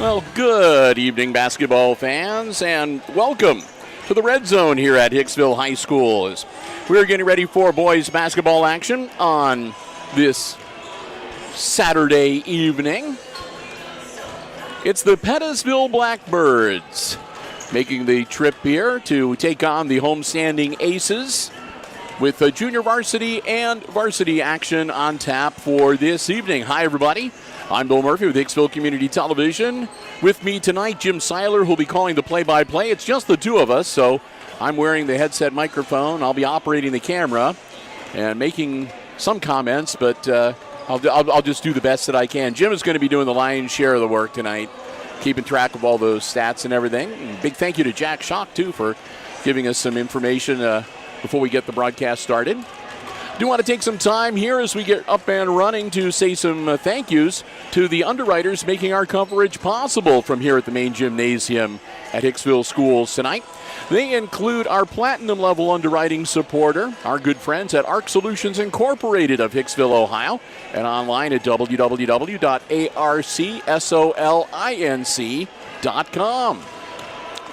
Well, good evening, basketball fans, and welcome to the Red Zone here at Hicksville High School. As we're getting ready for boys basketball action on this Saturday evening. It's the Pettisville Blackbirds making the trip here to take on the homestanding Aces with junior varsity and varsity action on tap for this evening. Hi, everybody. I'm Bill Murphy with Hicksville Community Television. With me tonight, Jim Seiler, who'll be calling the play-by-play. It's just the two of us, so I'm wearing the headset microphone. I'll be operating the camera and making some comments, but I'll just do the best that I can. Jim is going to be doing the lion's share of the work tonight, keeping track of all those stats and everything. And big thank you to Jack Schock, too, for giving us some information before we get the broadcast started. Do want to take some time here as we get up and running to say some thank yous to the underwriters making our coverage possible from here at the main gymnasium at Hicksville Schools tonight. They include our platinum level underwriting supporter, our good friends at ARC Solutions Incorporated of Hicksville, Ohio, and online at www.arcsolinc.com.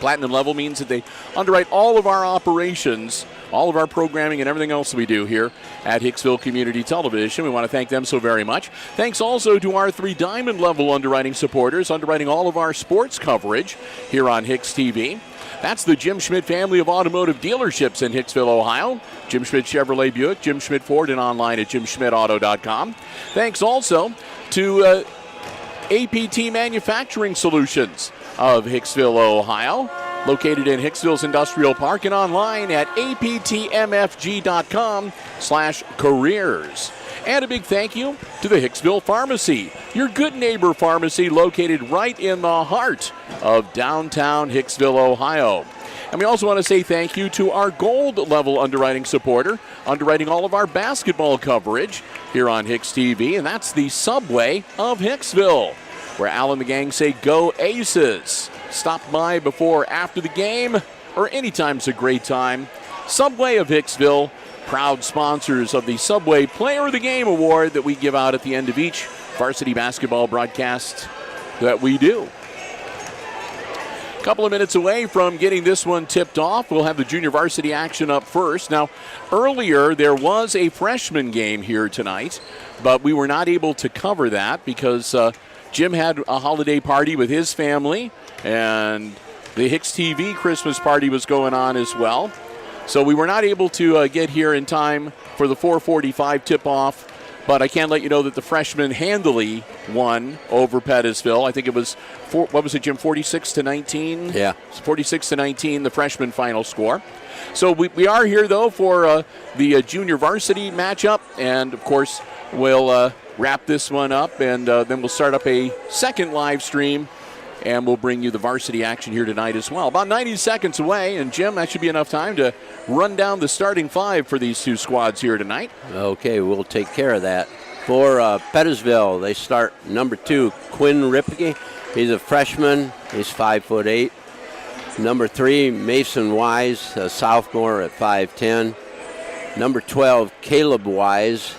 Platinum level means that they underwrite all of our operations, all of our programming and everything else we do here at Hicksville Community Television. We want to thank them so very much. Thanks also to our 3 diamond level underwriting supporters, underwriting all of our sports coverage here on HIX-TV. That's the Jim Schmidt family of automotive dealerships in Hicksville, Ohio. Jim Schmidt Chevrolet Buick, Jim Schmidt Ford, and online at jimschmidtauto.com. Thanks also to APT Manufacturing Solutions of Hicksville, Ohio, located in Hicksville's Industrial Park and online at aptmfg.com/careers. And a big thank you to the Hicksville Pharmacy, your good neighbor pharmacy located right in the heart of downtown Hicksville, Ohio. And we also want to say thank you to our gold level underwriting supporter, underwriting all of our basketball coverage here on HIX-TV, and that's the Subway of Hicksville, where Al and the gang say go Aces. Stop by before or after the game, or anytime's a great time. Subway of Hicksville, proud sponsors of the Subway Player of the Game Award that we give out at the end of each varsity basketball broadcast that we do. A couple of minutes away from getting this one tipped off, we'll have the junior varsity action up first. Now, earlier there was a freshman game here tonight, but we were not able to cover that because Jim had a holiday party with his family, and the HIX-TV Christmas party was going on as well. So we were not able to get here in time for the 4:45 tip-off, but I can let you know that the freshmen handily won over Pettisville. I think it was, what was it, Jim, 46-19? Yeah. 46-19, the freshman final score. So we are here, though, for the junior varsity matchup, and, of course, we'll wrap this one up, and then we'll start up a second live stream, and we'll bring you the varsity action here tonight as well. About 90 seconds away, and Jim, that should be enough time to run down the starting 5 for these two squads here tonight. Okay, we'll take care of that. For Pettisville, they start number 2, Quinn Ripke. He's a freshman. He's 5'8". Number 3, Mason Wise, a sophomore at 5'10". Number 12, Caleb Wise,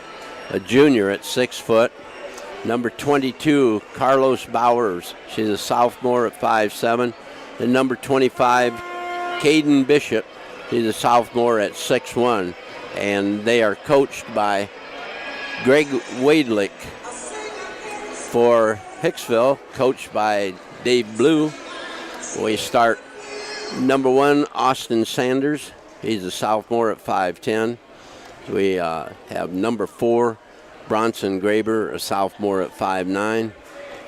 a junior at 6 foot. Number 22, Carlos Bowers. She's a sophomore at 5'7". And number 25, Caden Bishop. He's a sophomore at 6'1". And they are coached by Greg Wadelick. For Hicksville, coached by Dave Blue. We start number 1, Austin Sanders. He's a sophomore at 5'10". We have number 4, Bronson Graber, a sophomore at 5'9".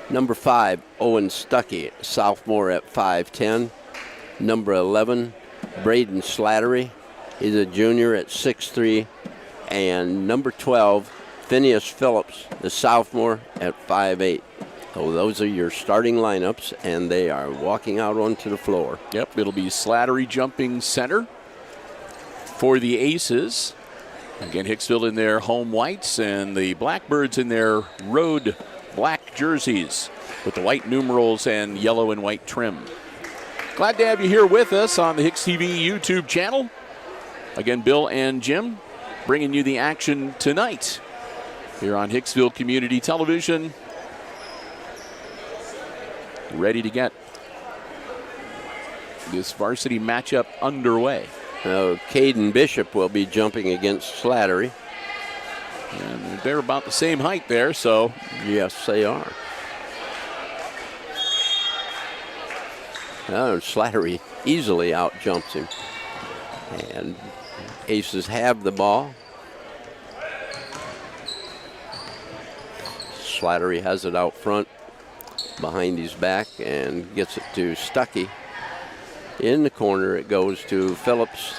Number 5, Owen Stuckey, a sophomore at 5'10". Number 11, Braden Slattery. He's a junior at 6'3". And number 12, Phineas Phillips, the sophomore at 5'8". So those are your starting lineups, and they are walking out onto the floor. Yep, it'll be Slattery jumping center for the Aces. Again, Hicksville in their home whites and the Blackbirds in their road black jerseys with the white numerals and yellow and white trim. Glad to have you here with us on the HIX-TV YouTube channel. Again, Bill and Jim bringing you the action tonight here on Hicksville Community Television. ready to get this varsity matchup underway. Caden Bishop will be jumping against Slattery. And they're about the same height there, so. Yes, they are. Slattery easily out jumps him. And Aces have the ball. Slattery has it out front behind his back and gets it to Stuckey. In the corner it goes to Phillips.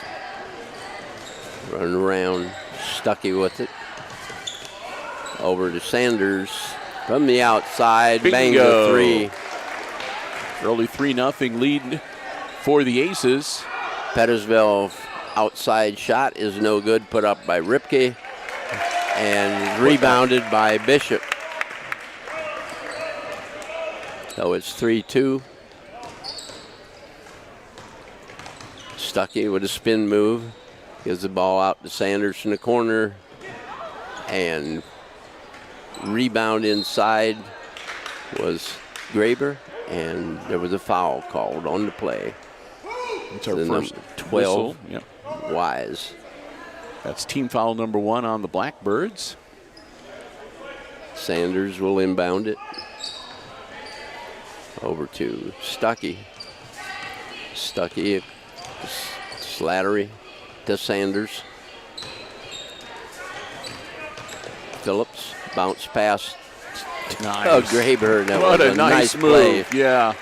Running around, Stuckey with it. Over to Sanders from the outside. Bingo. Bangs a three. Early 3-0 lead for the Aces. Pettisville outside shot is no good, put up by Ripke and rebounded by Bishop. So it's 3-2. Stuckey with a spin move. Gives the ball out to Sanders in the corner. And rebound inside was Graber. And there was a foul called on the play. It's our first 12. Yep. Wise. That's team foul number 1 on the Blackbirds. Sanders will inbound it. Over to Stuckey. Stuckey, Slattery to Sanders. Phillips, bounce pass. Nice. Oh, Graber, that what was a nice play. move. Yeah.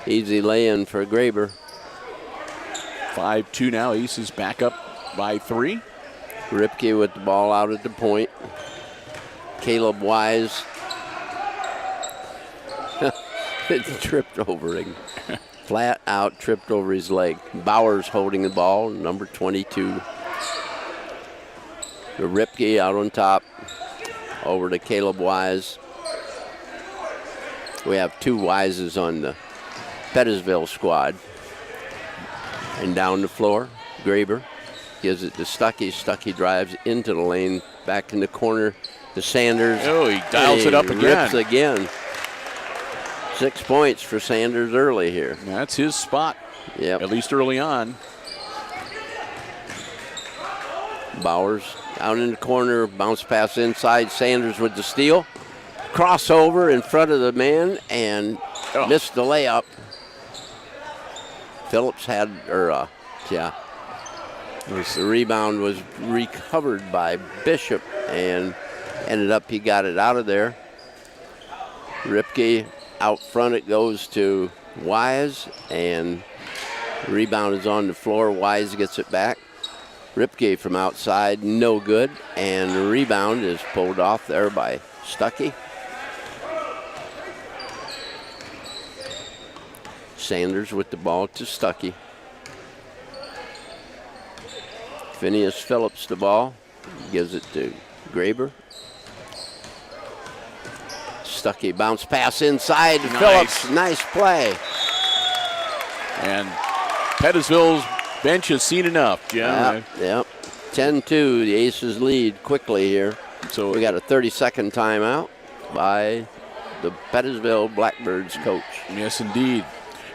Easy lay-in for Graber. 5-2 now. Aces back up by 3. Ripke with the ball out at the point. Caleb Wise tripped over him. Flat out tripped over his leg. Bowers holding the ball, number 22. The Ripke out on top. Over to Caleb Wise. We have 2 Wises on the Pettisville squad. And down the floor, Graber gives it to Stuckey. Stuckey drives into the lane, back in the corner to Sanders. Oh, he dials it up again. Rips again. 6 points for Sanders early here. That's his spot, Yep. at least early on. Bowers out in the corner, bounce pass inside. Sanders with the steal. Crossover in front of the man and missed the layup. Phillips had, the rebound was recovered by Bishop and ended up he got it out of there. Ripke out front, it goes to Wise and the rebound is on the floor. Wise gets it back. Ripke from outside, no good, and the rebound is pulled off there by Stuckey. Sanders with the ball to Stuckey. Phineas Phillips the ball, gives it to Graber. Stuckey bounce pass inside to Phillips, nice play. And Pettisville's bench has seen enough, Jim. Yep. 10-2, the Aces lead quickly here. So we got a 30-second timeout by the Pettisville Blackbirds coach. Yes, indeed.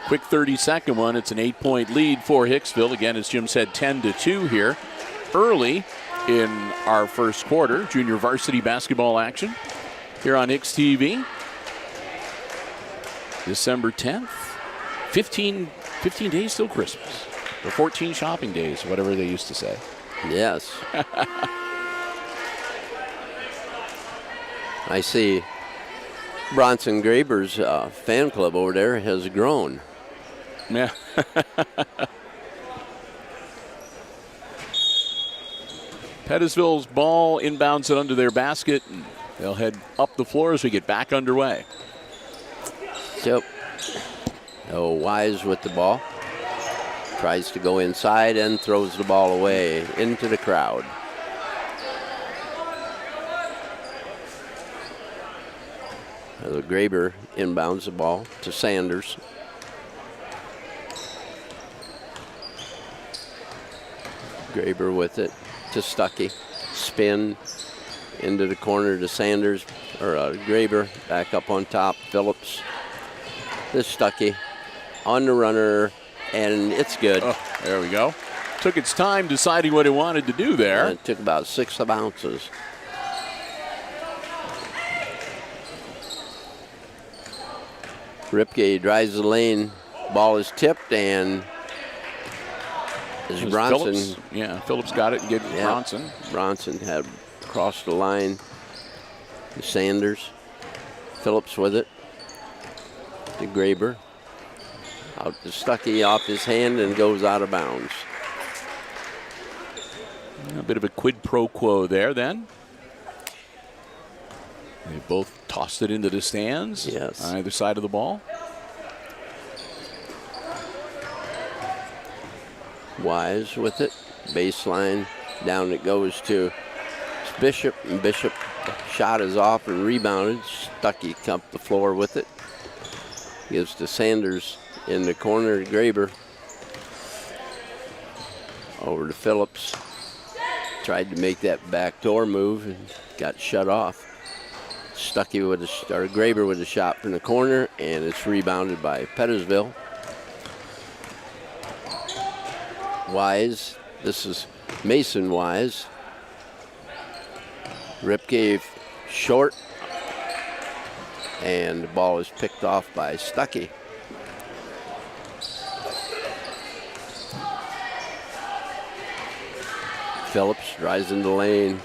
Quick 30-second one. It's an 8-point lead for Hicksville. Again, as Jim said, 10-2 here. Early in our first quarter, junior varsity basketball action here on HIX-TV. December 10th. 15 days till Christmas. Or 14 shopping days, whatever they used to say. Yes. I see Bronson Graber's fan club over there has grown. Yeah. Pettisville's ball inbounds it under their basket. And they'll head up the floor as we get back underway. Yep. Oh, Wise with the ball. Tries to go inside and throws the ball away into the crowd. The Graber inbounds the ball to Sanders. Graber with it to Stuckey. Spin into the corner to Sanders. Graber back up on top. Phillips to Stuckey on the runner, and it's good. Oh, there we go. Took its time deciding what it wanted to do there. And it took about 6 bounces. Ripke drives the lane. Ball is tipped, and Bronson. Phillips. Yeah, Phillips got it and gave it to Bronson. Bronson had crossed the line. Sanders. Phillips with it. To Graber. Out to Stuckey off his hand and goes out of bounds. A bit of a quid pro quo there then. They both tossed it into the stands. Yes. On either side of the ball. Wise with it. Baseline. Down it goes to Bishop. And Bishop shot is off and rebounded. Stuckey up the floor with it. Gives to Sanders in the corner. Graber. Over to Phillips. Tried to make that backdoor move and got shut off. Stuckey with Graber with a shot from the corner, and it's rebounded by Pettisville. Wise. This is Mason Wise. Ripke short, and the ball is picked off by Stuckey. Phillips drives in the lane,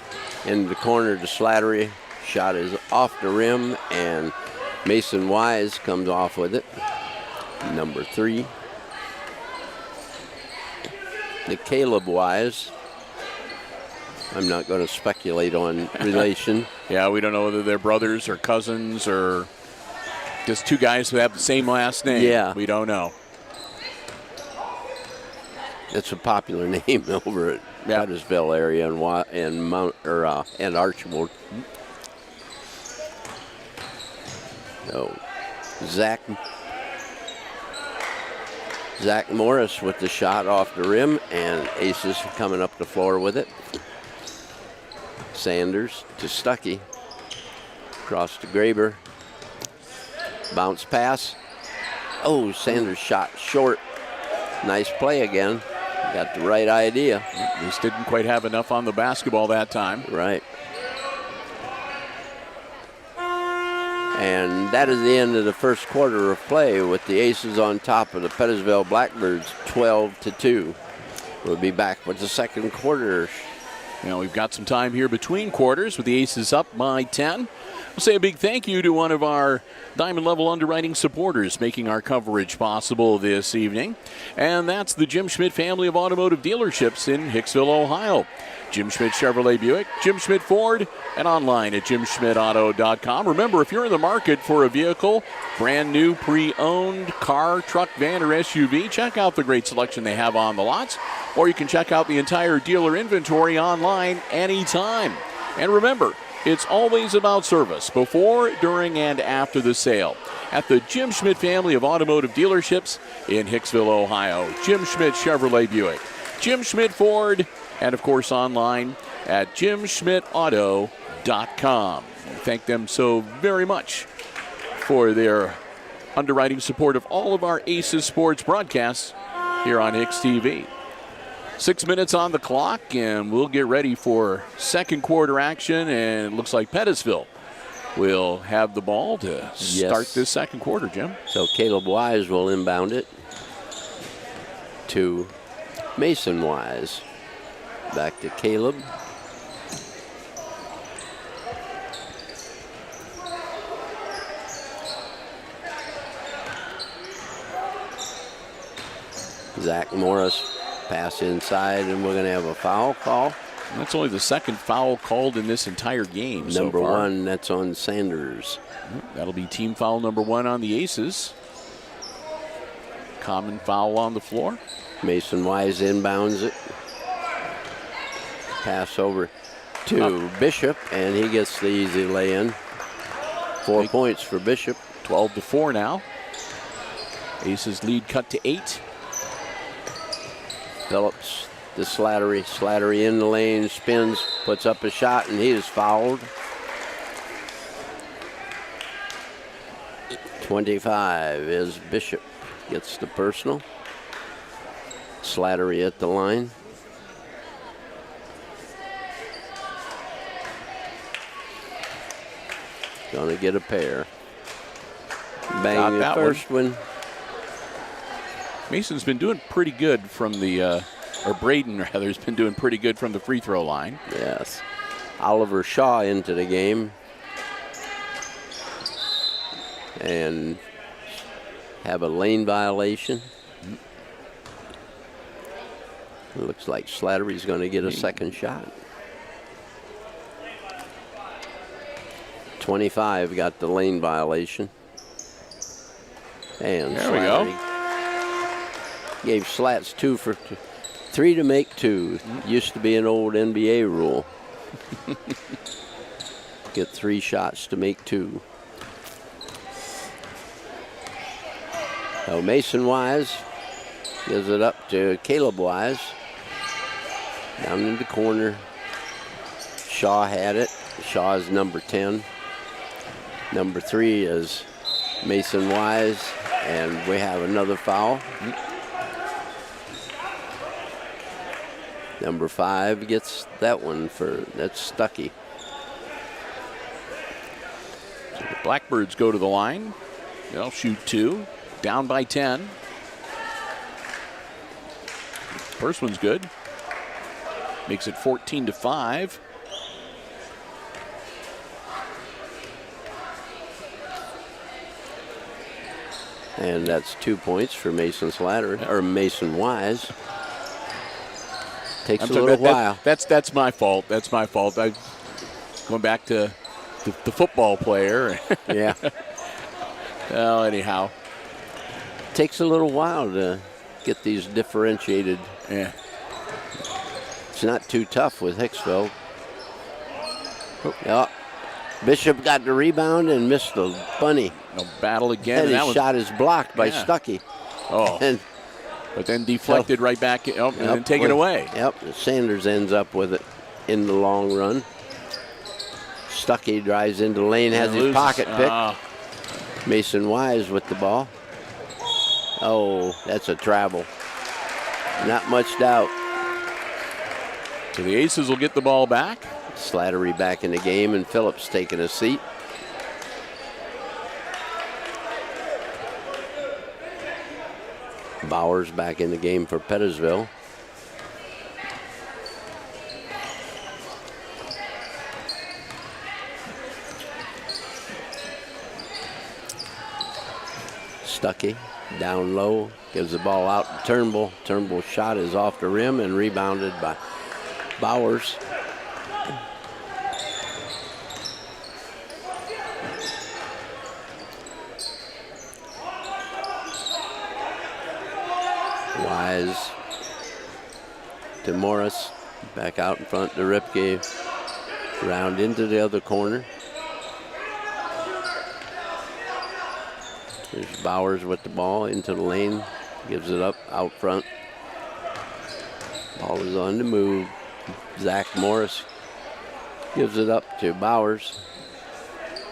in the corner to Slattery. Shot is off the rim, and Mason Wise comes off with it. Number 3. To Caleb Wise. I'm not going to speculate on relation. Yeah, we don't know whether they're brothers or cousins or just two guys who have the same last name. Yeah. We don't know. It's a popular name over at Pettisville area and Archibald. So Zach Morris with the shot off the rim, and Aces coming up the floor with it. Sanders to Stuckey. Across to Graber. Bounce pass. Oh, Sanders shot short. Nice play again. Got the right idea. Just didn't quite have enough on the basketball that time. Right. And that is the end of the first quarter of play with the Aces on top of the Pettisville Blackbirds 12-2. We'll be back with the second quarter. Now we've got some time here between quarters with the Aces up by 10. We'll say a big thank you to one of our Diamond Level Underwriting supporters making our coverage possible this evening. And that's the Jim Schmidt family of automotive dealerships in Hicksville, Ohio. Jim Schmidt Chevrolet Buick, Jim Schmidt Ford, and online at jimschmidtauto.com. Remember, if you're in the market for a vehicle, brand new, pre-owned car, truck, van, or SUV, check out the great selection they have on the lots. Or you can check out the entire dealer inventory online anytime. And remember, it's always about service before, during, and after the sale at the Jim Schmidt family of automotive dealerships in Hicksville, Ohio. Jim Schmidt Chevrolet Buick, Jim Schmidt Ford, and of course online at jimschmidtauto.com. Thank them so very much for their underwriting support of all of our Aces Sports broadcasts here on HIX-TV. 6 minutes on the clock, and we'll get ready for second quarter action, and it looks like Pettisville will have the ball to start this second quarter, Jim. So Caleb Wise will inbound it to Mason Wise. Back to Caleb. Zach Morris pass inside, and we're going to have a foul call. That's only the second foul called in this entire game so Number far. 1, that's on Sanders. That'll be team foul number 1 on the Aces. Common foul on the floor. Mason Wise inbounds it. Pass over to Bishop, and he gets the easy lay-in. 4 points for Bishop. 12-4 now. Aces lead cut to 8. Phillips to Slattery. Slattery in the lane, spins, puts up a shot, and he is fouled. 25 is Bishop. Gets the personal. Slattery at the line. Gonna get a pair. Bang the first one. Mason's been doing pretty good from the, or Braden rather, has been doing pretty good from the free throw line. Yes. Oliver Shaw into the game. And have a lane violation. It looks like Slattery's going to get a second shot. 25 got the lane violation. And there we go. Gave Slats 2 for 3 to make 2. Used to be an old NBA rule. Get 3 shots to make 2. So Mason Wise gives it up to Caleb Wise. Down in the corner. Shaw had it. Shaw is number 10. Number 3 is Mason Wise. And we have another foul. Number 5 gets that one that's Stuckey. So the Blackbirds go to the line. They'll shoot 2. Down by 10. First one's good. Makes it 14-5. And that's 2 points for Mason Slattery, or Mason Wise. Takes a little while. That's my fault. That's my fault. I going back to the football player. Yeah. Well, anyhow. Takes a little while to get these differentiated. Yeah. It's not too tough with Hicksville. Oh. Bishop got the rebound and missed the bunny. No battle again. And his shot is blocked by Stuckey. Oh. But then deflected right back and then taken away. Yep. Sanders ends up with it in the long run. Stuckey drives into the lane, has his pocket pick. Mason Wise with the ball. Oh, that's a travel. Not much doubt. So the Aces will get the ball back. Slattery back in the game, and Phillips taking a seat. Bowers back in the game for Pettisville. Stuckey down low, gives the ball out to Turnbull. Turnbull's shot is off the rim and rebounded by Bowers. Wise to Morris, back out in front to Ripke, round into the other corner. There's Bowers with the ball into the lane, gives it up out front. Ball is on the move. Zach Morris gives it up to Bowers.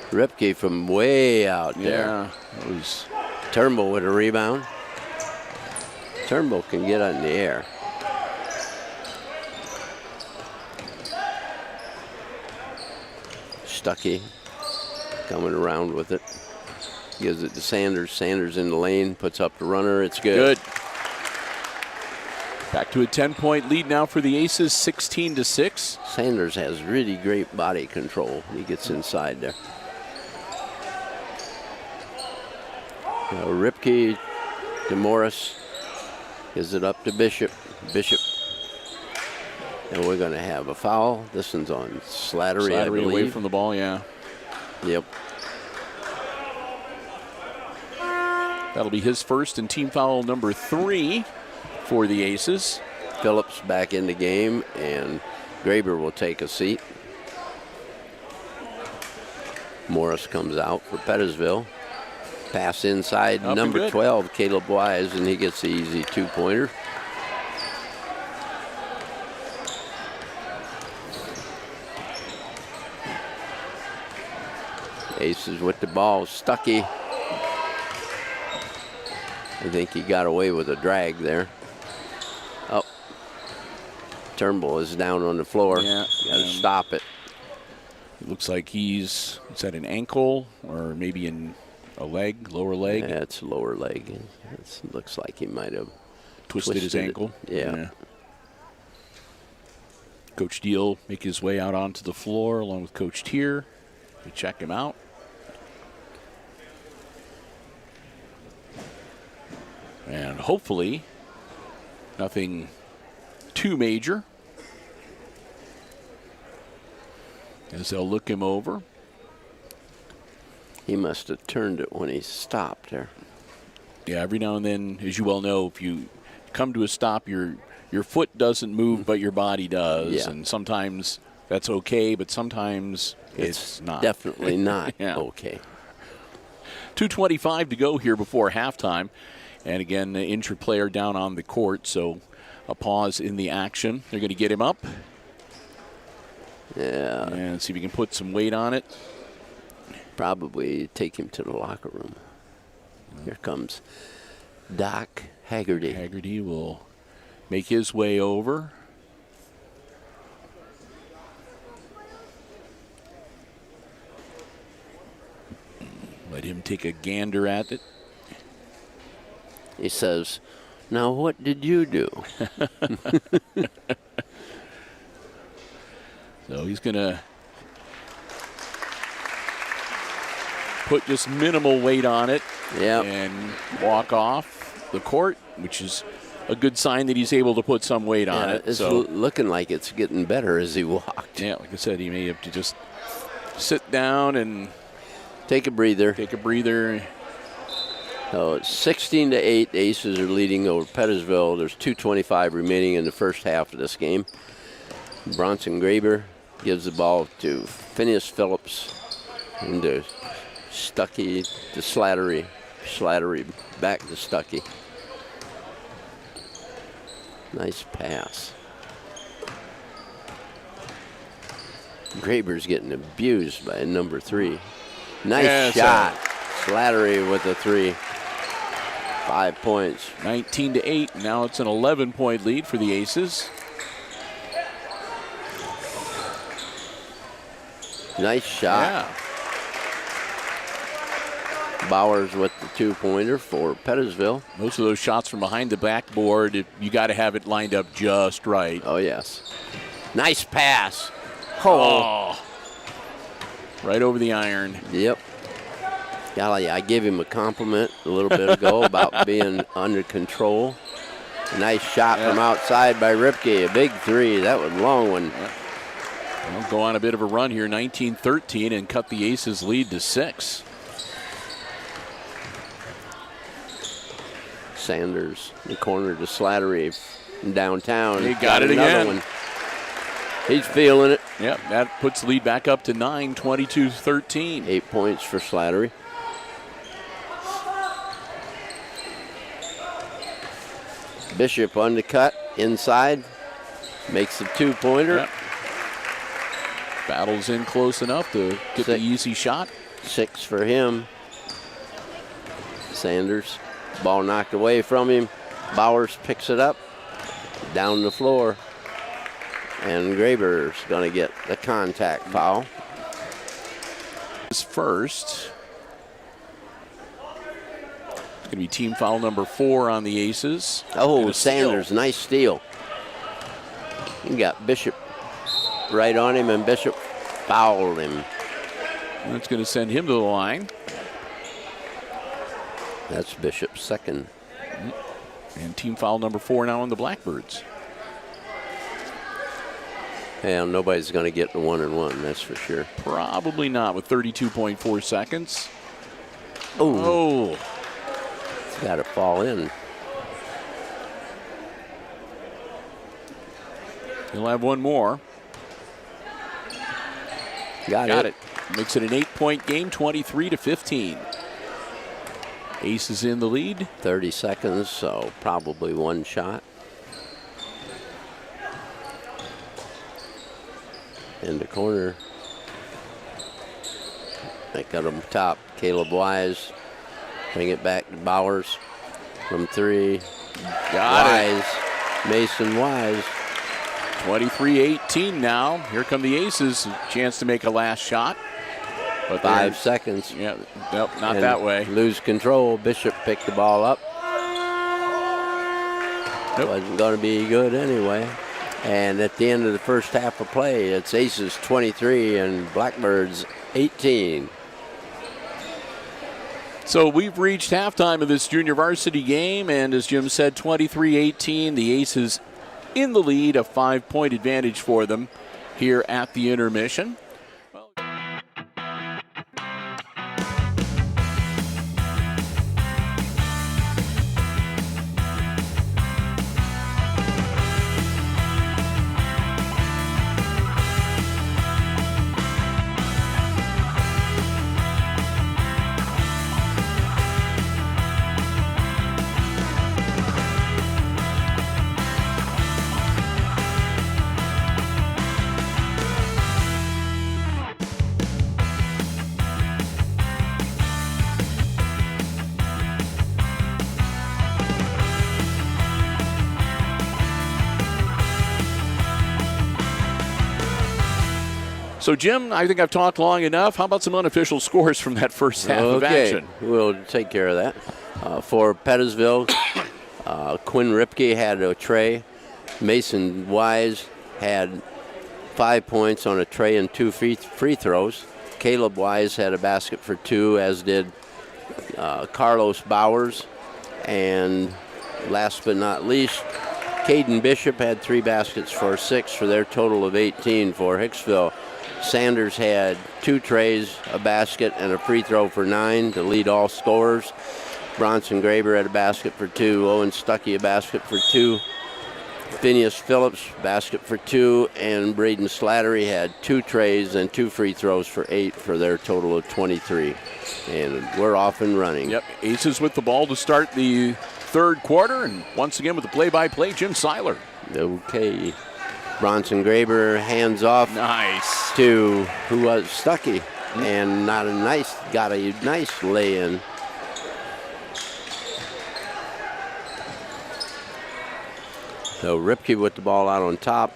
Ripke from way out there. Yeah, it was Turnbull with a rebound. Turnbull can get on the air. Stuckey coming around with it. Gives it to Sanders. Sanders in the lane, puts up the runner. It's good. Back to a 10-point lead now for the Aces, 16-6. Sanders has really great body control. He gets inside there. Ripke to Morris. Gives it up to Bishop. Bishop. And we're going to have a foul. This one's on Slattery, I believe. Away from the ball, yeah. Yep. That'll be his first and team foul number 3 for the Aces. Phillips back in the game, and Graber will take a seat. Morris comes out for Pettisville. Pass inside, number 12, Caleb Wise, and he gets the easy 2-pointer. Aces with the ball. Stuckey I think he got away with a drag there. Oh, Turnbull is down on the floor. Yeah. Got to stop it. It looks like is that an ankle or maybe in a leg, lower leg? Yeah, it's lower leg. It looks like he might have twisted his ankle. Yeah. Coach Deal make his way out onto the floor along with Coach Tier. They check him out. And hopefully nothing too major as they'll look him over. He must have turned it when he stopped there. Yeah, every now and then, as you well know, if you come to a stop, your foot doesn't move, but your body does. Yeah. And sometimes that's okay, but sometimes it's not. Definitely not Yeah. okay. 2:25 to go here before halftime. And again, the injured player down on the court, so a pause in the action. They're going to get him up. Yeah. And see if we can put some weight on it. Probably take him to the locker room. Here comes Doc Haggerty. Haggerty will make his way over. Let him take a gander at it. He says, "Now what did you do?" So he's going to put just minimal weight on it and walk off the court, which is a good sign that he's able to put some weight on it. It's so looking like it's getting better as he walked. yeah, like I said, he may have to just sit down and take a breather. So it's 16-8. The Aces are leading over Pettisville. There's 2:25 remaining in the first half of this game. Bronson Graber gives the ball to Phineas Phillips into Stuckey to Slattery. Slattery back to Stuckey. Nice pass. Graber's getting abused by number 3. Nice shot. Slattery with a 3. 5 points. 19-8. Now it's an 11-point lead for the Aces. Nice shot. Yeah. Bowers with the 2-pointer for Pettisville. Most of those shots from behind the backboard, you got to have it lined up just right. Oh, yes. Nice pass. Oh. Right over the iron. Yep. Golly, I gave him a compliment a little bit ago about being under control. Nice shot from outside by Ripke. A big 3. That was a long one. Yeah. Well, go on a bit of a run here, 19-13, and cut the Aces' lead to 6. Sanders, the corner to Slattery downtown. He got it again. One. He's feeling it. Yep, that puts the lead back up to 9, 22-13. 8 points for Slattery. Bishop undercut inside, makes the 2-pointer. Yep. Battles in close enough to get the easy shot. 6 for him. Sanders, ball knocked away from him. Bowers picks it up, down the floor. And Graber's going to get the contact foul. His first. It's going to be team foul number 4 on the Aces. Oh, Sanders, steal. Nice steal. He got Bishop right on him, and Bishop fouled him. That's going to send him to the line. That's Bishop's second. And team foul number 4 now on the Blackbirds. Well, nobody's going to get the 1-and-1, that's for sure. Probably not with 32.4 seconds. Oh. It's got to fall in. He'll have one more. Got it. Makes it an 8-point game, 23-15. Aces in the lead. 30 seconds, so probably one shot. In the corner. They got him top. Caleb Wise. Bring it back to Bowers. from 3. Got Wise. Mason Wise. 23-18 now. Here come the Aces. Chance to make a last shot. But 5 seconds. Yeah, nope, not And that way. Lose control. Bishop picked the ball up. Nope. Wasn't going to be good anyway. And at the end of the first half of play, it's Aces 23 and Blackbirds 18. So we've reached halftime of this junior varsity game, and as Jim said, 23-18. The Aces in the lead, a 5-point advantage for them here at the intermission. So, Jim, I think I've talked long enough. How about some unofficial scores from that first half of action? We'll take care of that. For Pettisville, Quinn Ripke had a tray. Mason Wise had 5 points on a tray and 2 free throws. Caleb Wise had a basket for 2, as did Carlos Bowers. And last but not least, Caden Bishop had 3 baskets for 6 for their total of 18 for Hicksville. Sanders had 2 trays, a basket, and a free throw for 9 to lead all scorers. Bronson Graber had a basket for 2. Owen Stuckey a basket for 2. Phineas Phillips basket for 2. And Braden Slattery had 2 trays and 2 free throws for 8 for their total of 23. And we're off and running. Yep, Aces with the ball to start the third quarter. And once again with the play-by-play, Jim Seiler. Okay. Bronson Graber hands off. Nice. To who was Stuckey. And got a nice lay-in. So Ripke with the ball out on top.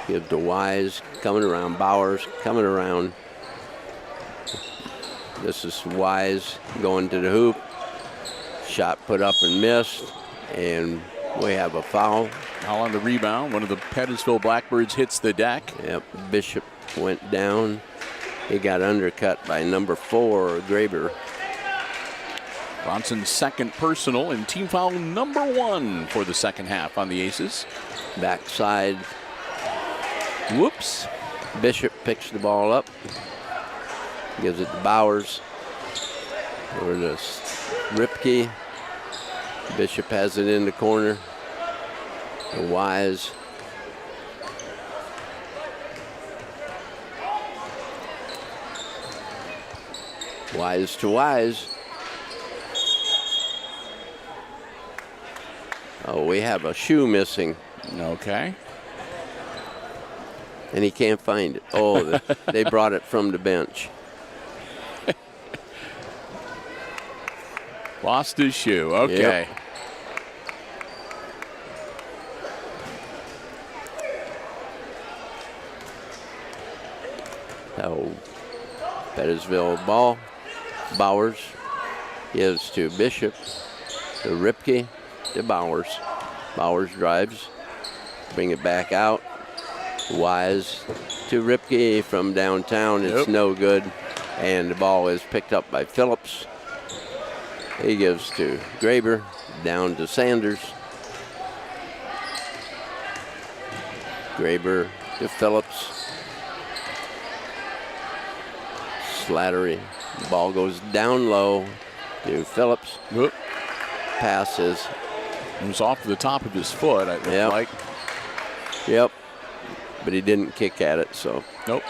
Give to Wise, coming around. Bowers coming around. This is Wise going to the hoop. Shot put up and missed. And we have a foul. Foul on the rebound. One of the Pettisville Blackbirds hits the deck. Yep, Bishop went down. He got undercut by number 4, Graber. Bronson's second personal and team foul number 1 for the second half on the Aces. Backside. Whoops. Bishop picks the ball up. Gives it to Bowers. Over to Ripke. Bishop has it in the corner. Wise. Wise to Wise. Oh, we have a shoe missing. Okay. And he can't find it. Oh, they brought it from the bench. Lost his shoe. Okay. Yep. So, Pettisville ball. Bowers gives to Bishop. To Ripke. To Bowers. Bowers drives. Bring it back out. Wise to Ripke from downtown. It's no good. And the ball is picked up by Phillips. He gives to Graber. Down to Sanders. Graber to Phillips. Slattery. The ball goes down low to Phillips. Whoop. Passes. It was off the top of his foot, it looked like. Yep. But he didn't kick at it, so. Nope.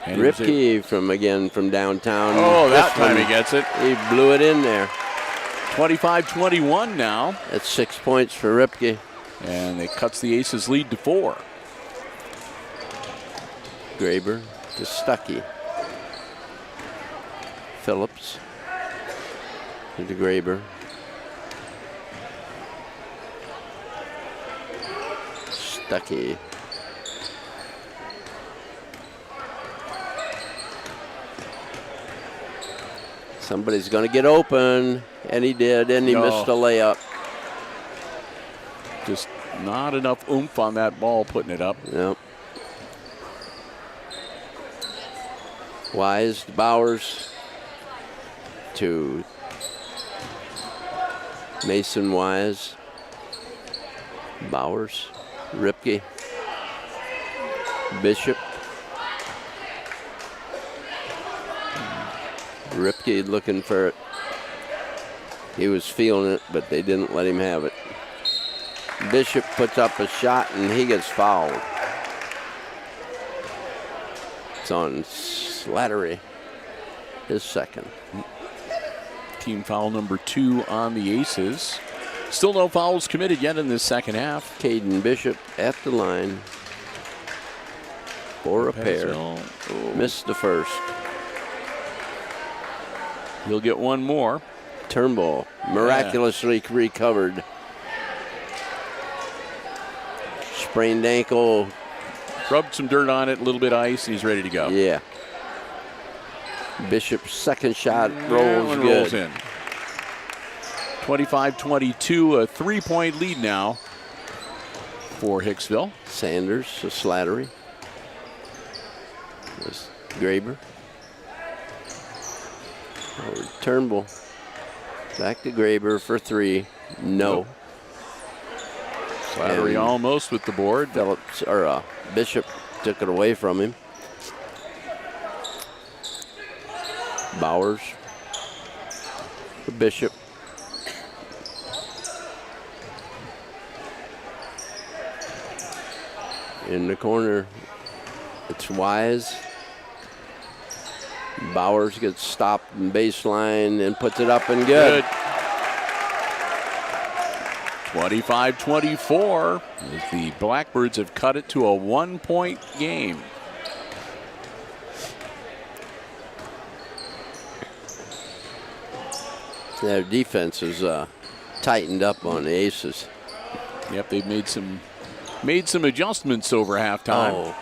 And Ripke from downtown. Oh, that time he gets it. He blew it in there. 25-21 now. That's 6 points for Ripke. And it cuts the Aces lead to 4. Graber to Stuckey. Phillips. To Graber. Stuckey. Somebody's going to get open, and he did, and he missed a layup. Just not enough oomph on that ball putting it up. Yep. Wise to Bowers. To Mason Wise. Bowers. Ripke. Bishop. Ripke looking for it. He was feeling it, but they didn't let him have it. Bishop puts up a shot, and he gets fouled. It's on Slattery, his second. Team foul number 2 on the Aces. Still no fouls committed yet in this second half. Caden Bishop at the line for a pair. Missed the first. He'll get one more. Turnbull miraculously recovered. Sprained ankle. Rubbed some dirt on it, a little bit of ice, and he's ready to go. Yeah. Bishop's second shot rolls good. Rolls in. 25-22, a 3-point lead now for Hicksville. Sanders to Slattery. There's Graber. Turnbull. Back to Graber for 3. No. Slattery almost with the board. Phillips or Bishop took it away from him. Bowers. For Bishop. In the corner, it's Wise. Bowers gets stopped in baseline and puts it up and good. 25-24. The Blackbirds have cut it to a 1-point game. Their defense is tightened up on the Aces. Yep, they've made some adjustments over halftime. Oh.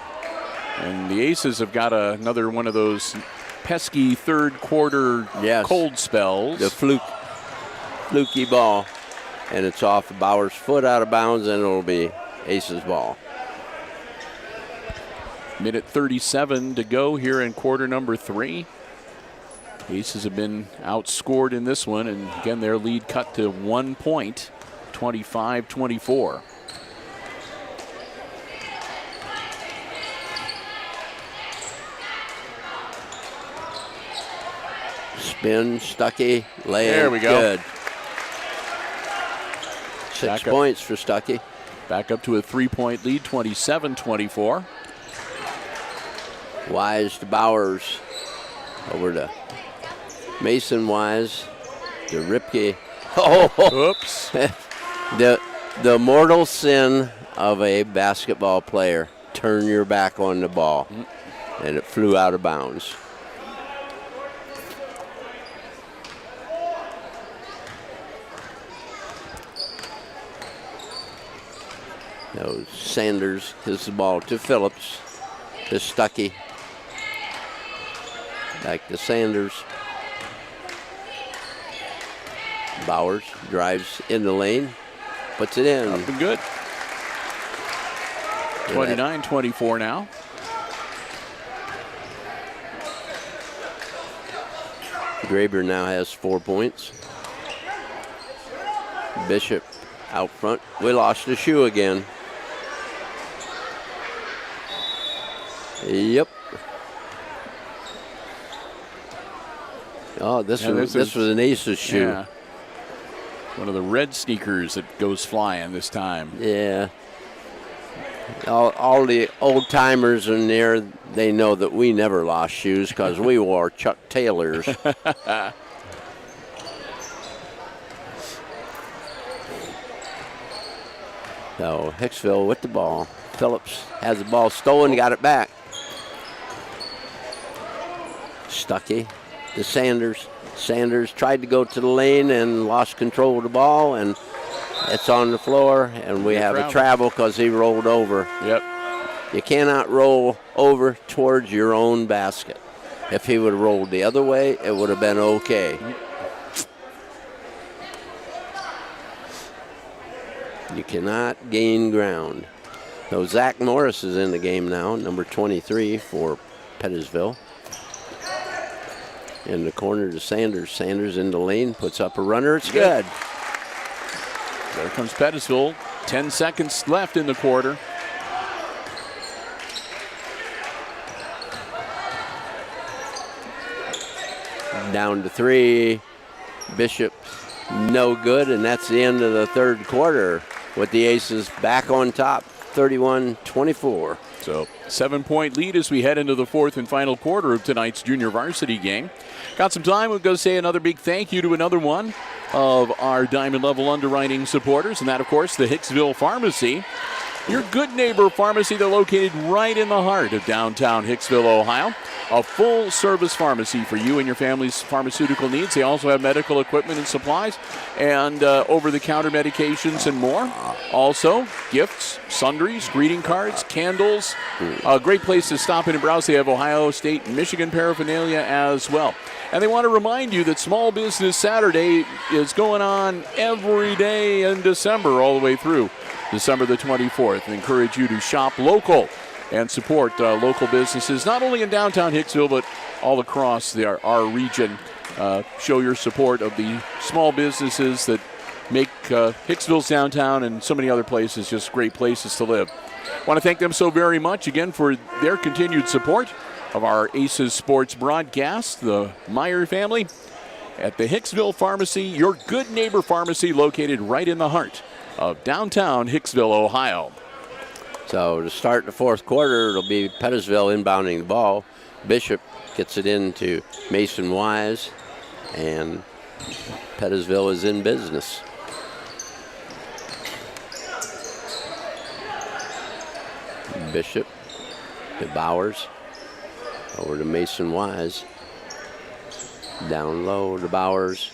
And the Aces have got another one of those pesky third quarter cold spells. The fluky ball. And it's off Bauer's foot out of bounds, and it'll be Aces ball. Minute 37 to go here in quarter number 3. Aces have been outscored in this one, and again, their lead cut to 1 point, 25-24. Spin, Stuckey, lay There we go. Good. 6 points for Stuckey. Back up to a 3-point lead, 27-24. Wise to Bowers. Over to Mason Wise. To Ripke. Oh! Oops. the mortal sin of a basketball player. Turn your back on the ball. And it flew out of bounds. No, Sanders gives the ball to Phillips. To Stuckey. Back to Sanders. Bowers drives in the lane. Puts it in. Up and good. 29-24 now. Graber now has 4 points. Bishop out front. We lost a shoe again. Yep. Oh, this was an Aces shoe. Yeah. One of the red sneakers that goes flying this time. Yeah. All the old timers in there, they know that we never lost shoes because we wore Chuck Taylors. So Hicksville with the ball. Phillips has the ball stolen, got it back. Stuckey to Sanders. Sanders tried to go to the lane and lost control of the ball, and it's on the floor, and we have a travel because he rolled over. Yep. You cannot roll over towards your own basket. If he would have rolled the other way, it would have been okay. You cannot gain ground. So Zach Morris is in the game now, number 23 for Pettisville. In the corner to Sanders. Sanders in the lane, puts up a runner. It's good. There comes Pettisville. 10 seconds left in the quarter. Down to 3. Bishop, no good, and that's the end of the third quarter with the Aces back on top, 31-24. So 7-point lead as we head into the fourth and final quarter of tonight's junior varsity game. Got some time. We're going to say another big thank you to another one of our Diamond Level underwriting supporters, and that, of course, the Hicksville Pharmacy. Your good neighbor pharmacy. They're located right in the heart of downtown Hicksville, Ohio. A full-service pharmacy for you and your family's pharmaceutical needs. They also have medical equipment and supplies and over-the-counter medications and more. Also, gifts, sundries, greeting cards, candles. A great place to stop in and browse. They have Ohio State and Michigan paraphernalia as well. And they want to remind you that Small Business Saturday is going on every day in December all the way through December the 24th. And encourage you to shop local and support local businesses, not only in downtown Hicksville, but all across our region. Show your support of the small businesses that make Hicksville's downtown and so many other places just great places to live. Want to thank them so very much again for their continued support of our Aces Sports broadcast, the Meyer family at the Hicksville Pharmacy, your good neighbor pharmacy located right in the heart of downtown Hicksville, Ohio. So to start the fourth quarter, it'll be Pettisville inbounding the ball. Bishop gets it into Mason Wise, and Pettisville is in business. Bishop to Bowers, over to Mason Wise, down low to Bowers.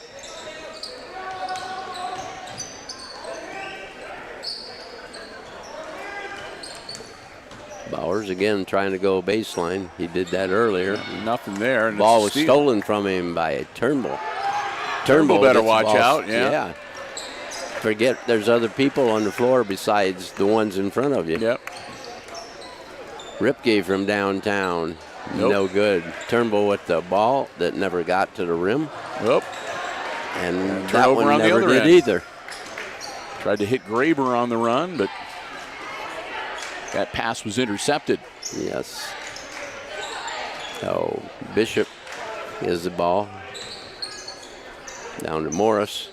Bowers again trying to go baseline. He did that earlier. Nothing there. And ball was stolen from him by Turnbull. Turnbull better watch out. Yeah. Forget there's other people on the floor besides the ones in front of you. Yep. Ripke from downtown. Nope. No good. Turnbull with the ball that never got to the rim. Nope. And that one never did either. Tried to hit Graber on the run, but that pass was intercepted. Yes. So Bishop is the ball. Down to Morris.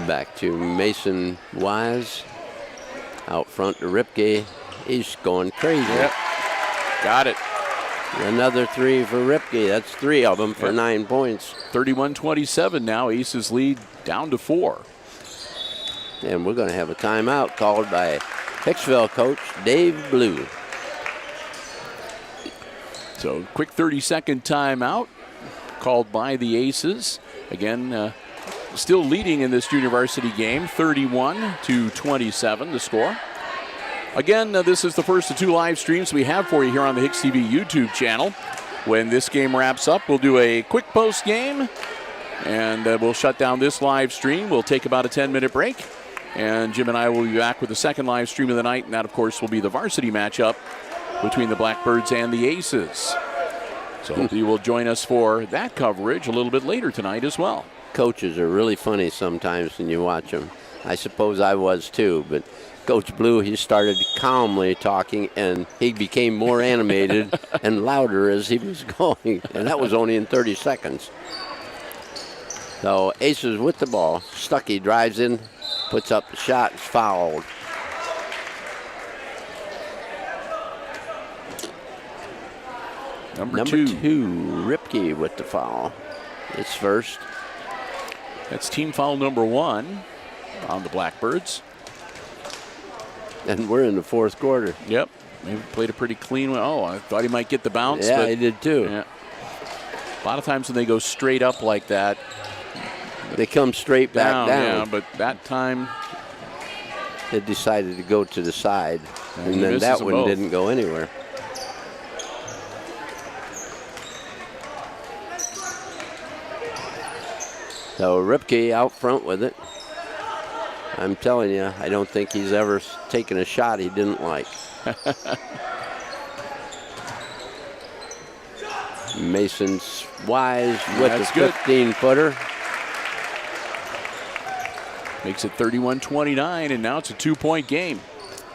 Back to Mason Wise. Out front to Ripke. He's going crazy. Yep. Got it. Another 3 for Ripke. That's 3 of them for 9 points. 31-27 now. Aces lead down to 4. And we're going to have a timeout called by Hicksville coach Dave Blue. So quick 30-second timeout called by the Aces. Again, still leading in this junior varsity game, 31-27 the score. Again, this is the first of 2 live streams we have for you here on the HIX-TV YouTube channel. When this game wraps up, we'll do a quick post game, and we'll shut down this live stream. We'll take about a 10-minute break, and Jim and I will be back with the second live stream of the night, and that, of course, will be the varsity matchup between the Blackbirds and the Aces. So you will join us for that coverage a little bit later tonight as well. Coaches are really funny sometimes when you watch them. I suppose I was too, but Coach Blue, he started calmly talking, and he became more animated and louder as he was going, and that was only in 30 seconds. So Aces with the ball. Stuckey drives in, puts up the shot, fouled. Number two, Ripke with the foul. It's first. That's team foul number 1 on the Blackbirds. And we're in the fourth quarter. Yep. Maybe played a pretty clean one. Oh, I thought he might get the bounce. Yeah, but he did too. Yeah. A lot of times when they go straight up like that, they come straight back down. Yeah, but that time it decided to go to the side, and then misses that them one both. didn't go anywhere. So Ripke out front with it. I'm telling you, I don't think he's ever taken a shot he didn't like. Mason's Wise with the 15-footer. Makes it 31-29, and now it's a 2-point game.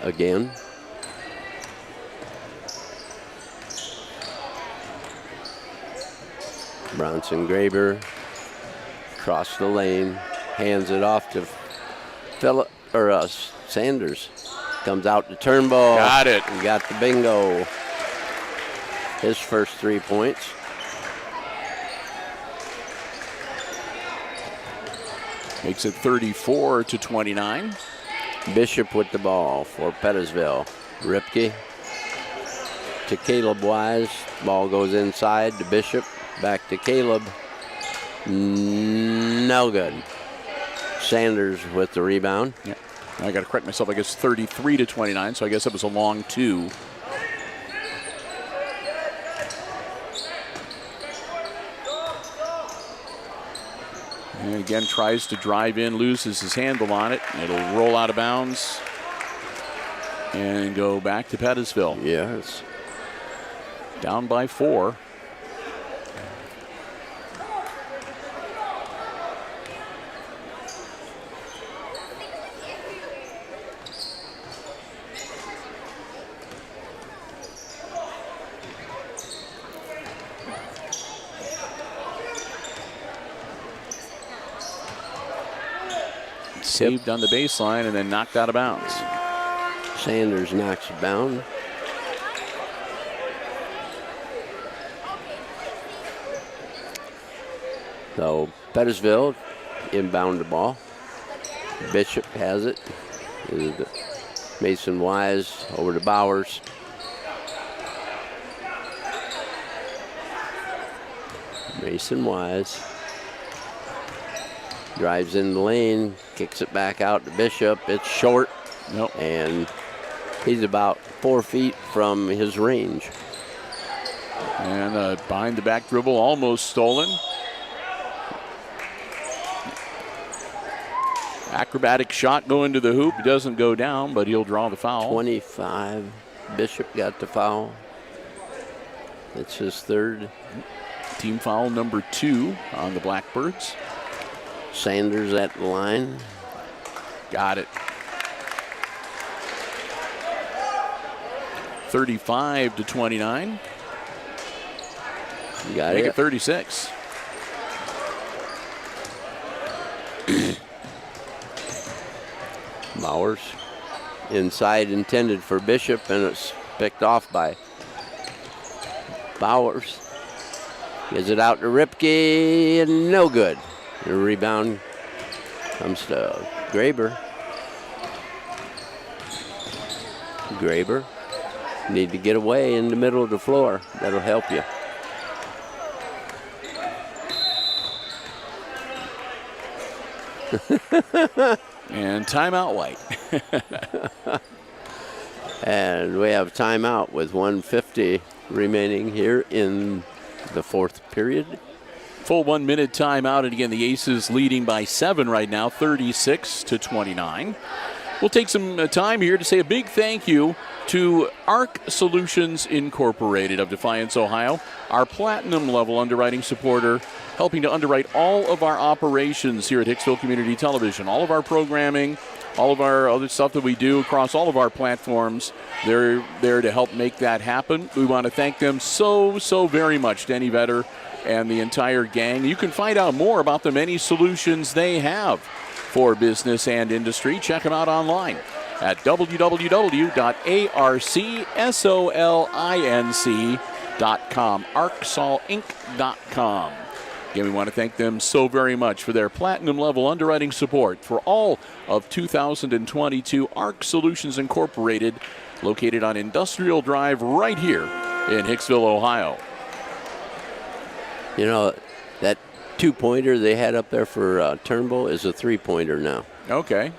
Again. Bronson Graber across the lane, hands it off to Sanders. Comes out to Turnbull. Got it. He got the bingo. His first 3 points. Makes it 34-29. Bishop with the ball for Pettisville. Ripke to Caleb Wise. Ball goes inside to Bishop. Back to Caleb. No good. Sanders with the rebound. Yeah. I got to correct myself. I guess 33-29, so I guess it was a long 2. And again, tries to drive in, loses his handle on it. It'll roll out of bounds and go back to Pettisville. Yes. Down by 4. Saved on the baseline and then knocked out of bounds. Sanders knocks it down. So Pettisville inbound the ball. Bishop has it. Mason Wise over to Bowers. Mason Wise drives in the lane, kicks it back out to Bishop. It's short, and he's about 4 feet from his range. And behind the back dribble, almost stolen. Acrobatic shot going to the hoop. It doesn't go down, but he'll draw the foul. 25. Bishop got the foul. It's his 3rd. Team foul number 2 on the Blackbirds. Sanders at the line. Got it. 35-29. You got Make it. it 36. Bowers inside, intended for Bishop, and it's picked off by Bowers. Gives it out to Ripke, and no good. The rebound comes to Graber. Graber, need to get away in the middle of the floor. That'll help you. And timeout White. And we have timeout with 1:50 remaining here in the 4th period. Full 1 minute timeout, and again, the Aces leading by 7 right now, 36-29. We'll take some time here to say a big thank you to ARC Solutions Incorporated of Defiance, Ohio, our platinum level underwriting supporter, helping to underwrite all of our operations here at Hicksville Community Television, all of our programming, all of our other stuff that we do across all of our platforms. They're there to help make that happen. We want to thank them so very much, Denny Vetter and the entire gang. You can find out more about the many solutions they have for business and industry. Check them out online at www.arcsolinc.com, arcsolinc.com. Again, we want to thank them so very much for their platinum level underwriting support for all of 2022. ARC Solutions Incorporated, located on Industrial Drive right here in Hicksville, Ohio. You know, that 2-pointer they had up there for Turnbull is a 3-pointer now. Okay.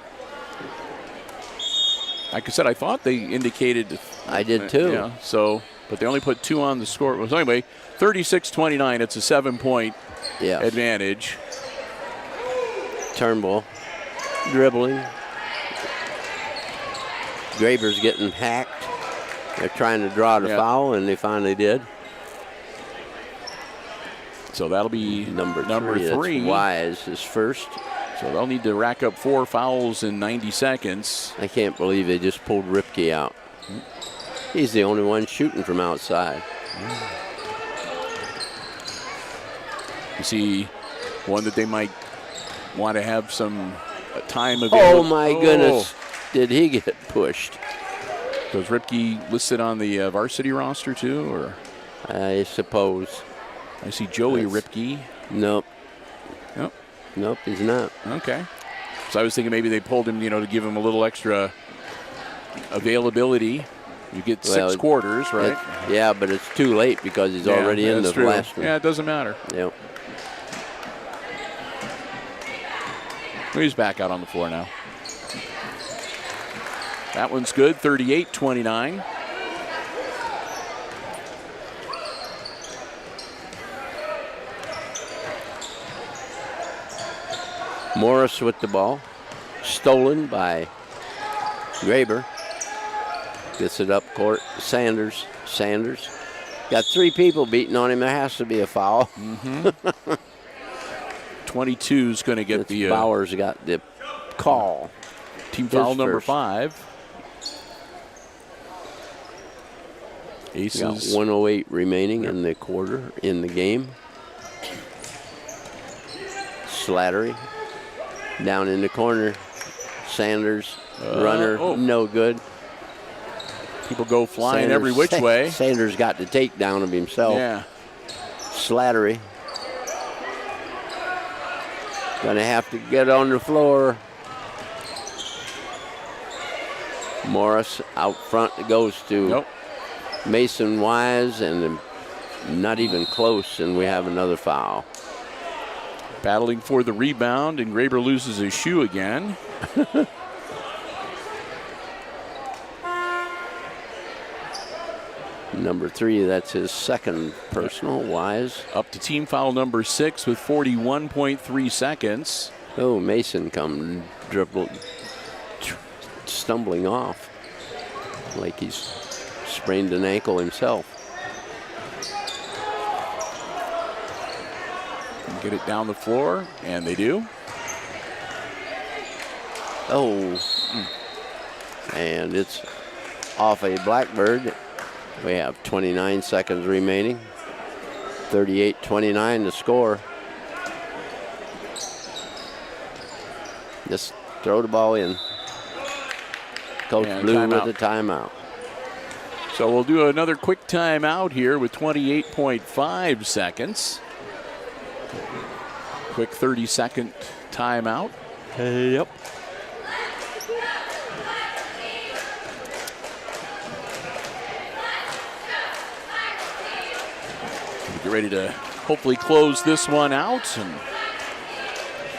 Like I said, I thought they indicated. I did too. Yeah. So, but they only put 2 on the score. So anyway, 36-29. It's a 7-point advantage. Turnbull dribbling. Graber's getting hacked. They're trying to draw the foul, and they finally did. So that'll be number three. That's Wise is first. So they'll need to rack up 4 fouls in 90 seconds. I can't believe they just pulled Ripke out. He's the only one shooting from outside. You see one that they might want to have some time available. Oh, my goodness. Did he get pushed? Was Ripke listed on the varsity roster too, or? I suppose. I see Joey Ripke. Nope. Nope, he's not. Okay. So I was thinking maybe they pulled him, to give him a little extra availability. You get 6 quarters, right? Yeah, but it's too late because he's already in the last one. Yeah, it doesn't matter. Yep. He's back out on the floor now. That one's good, 38-29. Morris with the ball. Stolen by Graber. Gets it up court. Sanders. Got 3 people beating on him. There has to be a foul. 22 is going to get the... Bowers got the call. Team foul number 5. Aces. Got 1:08 remaining in the quarter, in the game. Slattery. Down in the corner. Sanders. Runner. No good. People go flying every which way. Sanders got the takedown of himself. Yeah. Slattery. Gonna have to get on the floor. Morris out front goes to Mason Wise, and not even close, and we have another foul. Battling for the rebound, and Graber loses his shoe again. Number 3, that's his second personal. Wise. Up to team foul number 6 with 41.3 seconds. Oh, Mason come stumbling off like he's sprained an ankle himself. Get it down the floor, and they do. Oh, and it's off a Blackbird. We have 29 seconds remaining. 38-29 to score. Just throw the ball in. Coach Blue with the timeout. So we'll do another quick timeout here with 28.5 seconds. Quick 30-second timeout. Yep. Get ready to hopefully close this one out and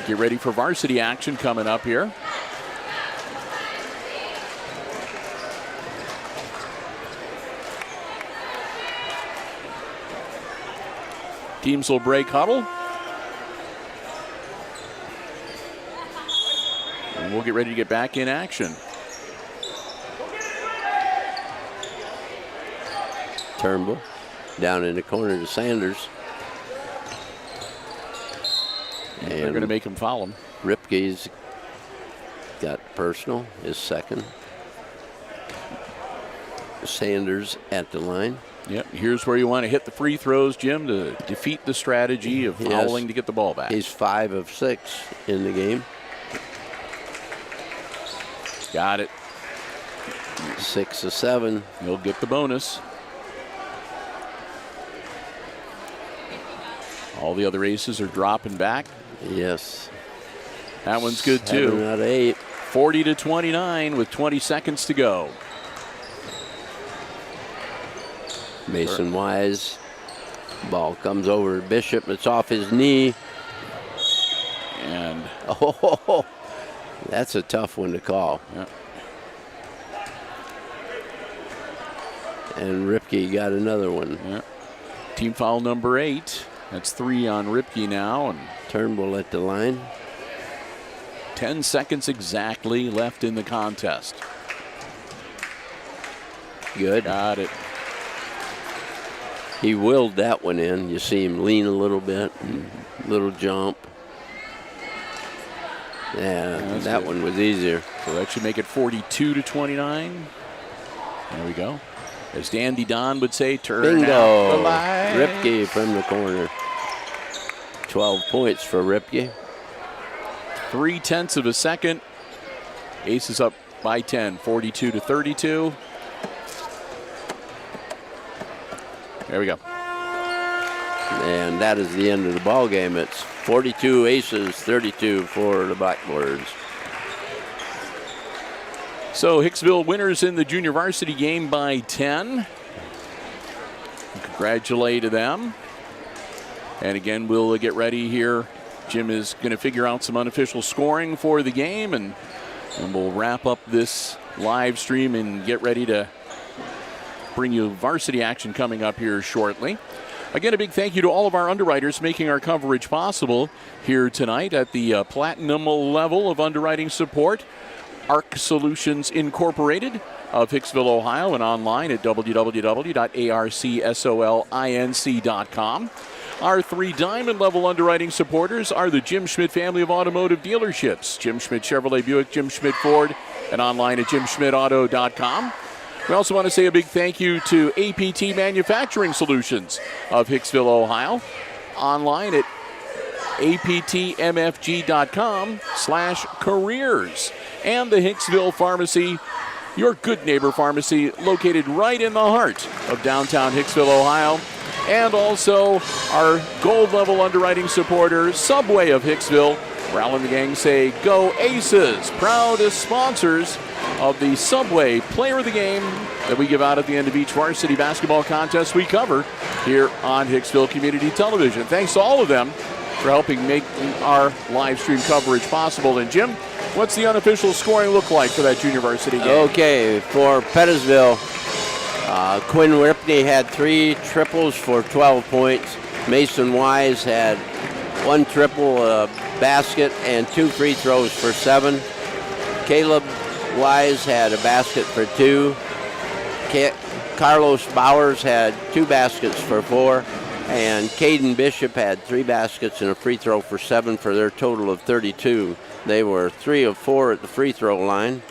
get ready for varsity action coming up here. Teams will break huddle. And we'll get ready to get back in action. Turnbull down in the corner to Sanders. And they're going to make him foul him. Ripke's got personal, his second. Sanders at the line. Yep, here's where you want to hit the free throws, Jim, to defeat the strategy of fouling to get the ball back. He's 5 of 6 in the game. Got it. 6 of 7. He'll get the bonus. All the other aces are dropping back. Yes. That one's good too. 7 out of 8. 40-29 with 20 seconds to go. Mason Wise Ball comes over to Bishop. It's off his knee. And oh, that's a tough one to call. Yeah. And Ripke got another one. Yeah. Team foul number 8. That's 3 on Ripke now. And Turnbull at the line. 10 seconds exactly left in the contest. Good. Got it. He willed that one in. You see him lean a little bit, little jump. Yeah, that one was easier. So that should make it 42-29. There we go. As Dandy Don would say, turn Bingo. out the light. Ripke from the corner. 12 points for Ripke. 0.3 of a second. Aces up by 10, 42-32. There we go. And that is the end of the ball game. It's 42 aces, 32 for the Blackbirds. So Hicksville winners in the junior varsity game by 10. Congratulate them. And again, we'll get ready here. Jim is going to figure out some unofficial scoring for the game, and we'll wrap up this live stream and get ready to bring you varsity action coming up here shortly. Again, a big thank you to all of our underwriters making our coverage possible here tonight at the platinum level of underwriting support. ARC Solutions Incorporated of Hicksville, Ohio, and online at www.arcsolinc.com. Our 3 diamond level underwriting supporters are the Jim Schmidt family of automotive dealerships, Jim Schmidt Chevrolet Buick, Jim Schmidt Ford, and online at jimschmidtauto.com. We also want to say a big thank you to APT Manufacturing Solutions of Hicksville, Ohio, online at aptmfg.com/careers. And the Hicksville Pharmacy, your good neighbor pharmacy, located right in the heart of downtown Hicksville, Ohio. And also our gold level underwriting supporter, Subway of Hicksville, where Al and the gang say, go Aces, proudest sponsors of the Subway Player of the Game that we give out at the end of each varsity basketball contest we cover here on Hicksville Community Television. Thanks to all of them for helping make our live stream coverage possible. And Jim, what's the unofficial scoring look like for that junior varsity game? Okay, for Pettisville, Quinn Ripney had 3 triples for 12 points. Mason Wise had 1 triple, a basket, and 2 free throws for 7. Caleb Wise had a basket for 2. Carlos Bowers had 2 baskets for 4. And Caden Bishop had 3 baskets and a free throw for 7 for their total of 32. They were 3 of 4 at the free throw line.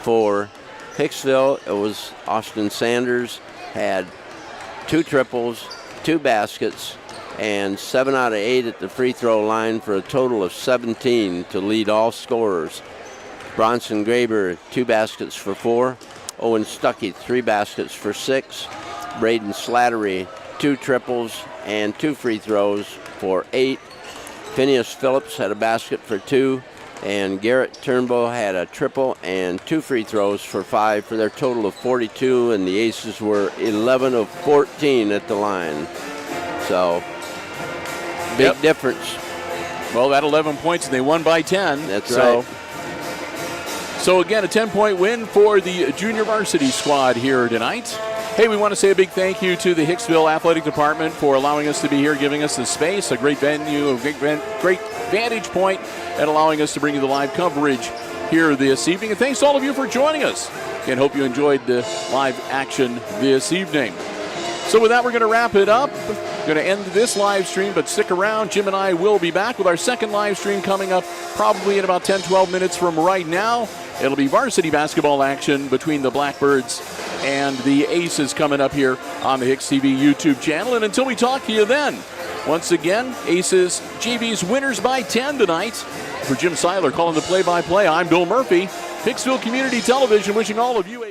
For Hicksville, it was Austin Sanders, had 2 triples, 2 baskets, and 7 out of 8 at the free throw line for a total of 17 to lead all scorers. Bronson Graber, 2 baskets for 4. Owen Stuckey, 3 baskets for 6. Braden Slattery, 2 triples and 2 free throws for 8. Phineas Phillips had a basket for 2. And Garrett Turnbull had a triple and 2 free throws for 5 for their total of 42. And the Aces were 11 of 14 at the line. So, big difference. Well, that 11 points, and they won by 10. That's right. So again, a 10-point win for the junior varsity squad here tonight. Hey, we want to say a big thank you to the Hicksville Athletic Department for allowing us to be here, giving us the space, a great venue, a great vantage point, and allowing us to bring you the live coverage here this evening. And thanks to all of you for joining us. And hope you enjoyed the live action this evening. So with that, we're going to wrap it up. Going to end this live stream, but stick around. Jim and I will be back with our second live stream coming up probably in about 10-12 minutes from right now. It'll be varsity basketball action between the Blackbirds and the Aces coming up here on the HIX-TV YouTube channel. And until we talk to you then, once again, Aces JV's winners by 10 tonight. For Jim Seiler calling the play-by-play, I'm Bill Murphy. Hicksville Community Television wishing all of you